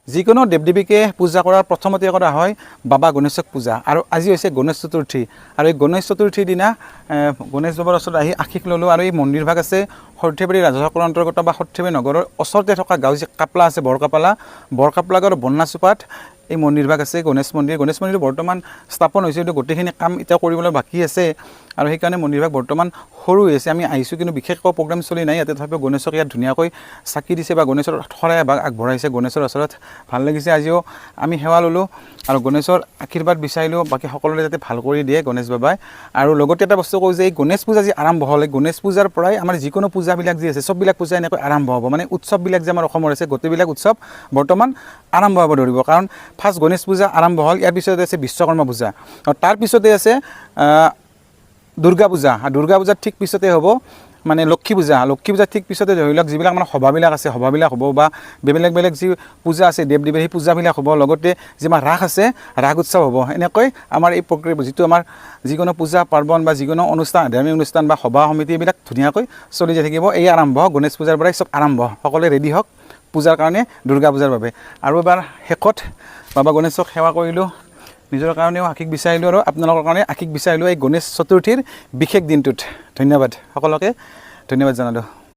যিকোনো দেৱ দেৱীকে পূজা কৰাৰ প্ৰথমতে কৰা হয় বাবা গণেশক পূজা আৰু আজি হৈছে গণেশ চতুৰ্থী আৰু এই গণেশ চতুৰ্থীৰ দিনা গণেশ বাবাৰ ওচৰত আহি আশীষ ল'লোঁ আৰু এই মন্দিৰভাগ আছে সৰ্থেবাৰী ৰাজহকৰ অন্তৰ্গত বা সৰ্থেবাৰী নগৰৰ ওচৰতে থকা গাঁও যে কাপলা আছে বৰকাপলা গাঁৱৰ বন্যাচুপাত এই মন্দিৰভাগ আছে গণেশ মন্দিৰ বৰ্তমান স্থাপন হৈছে কিন্তু গোটেইখিনি কাম এতিয়া কৰিবলৈ বাকী আছে আৰু সেইকাৰণে মন্দিৰভাগ বৰ্তমান সৰু হৈ আছে আমি আহিছোঁ কিন্তু বিশেষ একো প্ৰগ্ৰাম চলি নাই ইয়াতে তথাপিও গণেশক ইয়াত ধুনীয়াকৈ চাকি দিছে বা গণেশৰ শৰাই এভাগ আগবঢ়াইছে গণেশৰ ওচৰত ভাল লাগিছে আজিও আমি সেৱা ল'লোঁ আৰু গণেশৰ আশীৰ্বাদ বিচাৰিলোঁ বাকী সকলোৰে যাতে ভাল কৰি দিয়ে গণেশ বাবাই আৰু লগতে এটা বস্তু কওঁ যে এই গণেশ পূজা যি আৰম্ভ হ'ল এই গণেশ পূজাৰ পৰাই আমাৰ যিকোনো পূজাবিলাক যি আছে চববিলাক পূজা এনেকৈ আৰম্ভ হ'ব মানে উৎসৱবিলাক যে আমাৰ অসমৰ আছে গোটেইবিলাক উৎসৱ বৰ্তমান আৰম্ভ হ'ব ধৰিব কাৰণ ফাৰ্ষ্ট গণেশ পূজা আৰম্ভ হ'ল ইয়াৰ পিছতে আছে বিশ্বকৰ্মা পূজা আৰু তাৰ পিছতে আছে দুৰ্গা পূজা আৰু দুৰ্গা পূজাৰ ঠিক পিছতে হ'ব মানে লক্ষী পূজাৰ ঠিক পিছতে ধৰি লওক যিবিলাক আমাৰ সভাবিলাক আছে সভাবিলাক হ'ব বা বেলেগ যি পূজা আছে দেৱ দেৱীৰ সেই পূজাবিলাক হ'ব লগতে যি আমাৰ ৰাস আছে ৰাস উৎসৱ হ'ব এনেকৈ আমাৰ এই প্ৰক্ৰিয়া যিটো আমাৰ যিকোনো পূজা পাৰ্বণ বা যিকোনো অনুষ্ঠান ধাৰ্মিক অনুষ্ঠান বা সভা সমিতি এইবিলাক ধুনীয়াকৈ চলি যাই থাকিব এই আৰম্ভ গণেশ পূজাৰ পৰাই চব আৰম্ভ সকলোৱে ৰেডি হওক পূজাৰ কাৰণে দুৰ্গা পূজাৰ বাবে আৰু এবাৰ শেষত বাবা গণেশক সেৱা কৰিলোঁ নিজৰ কাৰণেও আশীষ বিচাৰিলোঁ আৰু আপোনালোকৰ কাৰণে আশীষ বিচাৰিলোঁ এই গণেশ চতুৰ্থীৰ বিশেষ দিনটোত ধন্যবাদ সকলোকে ধন্যবাদ জনালোঁ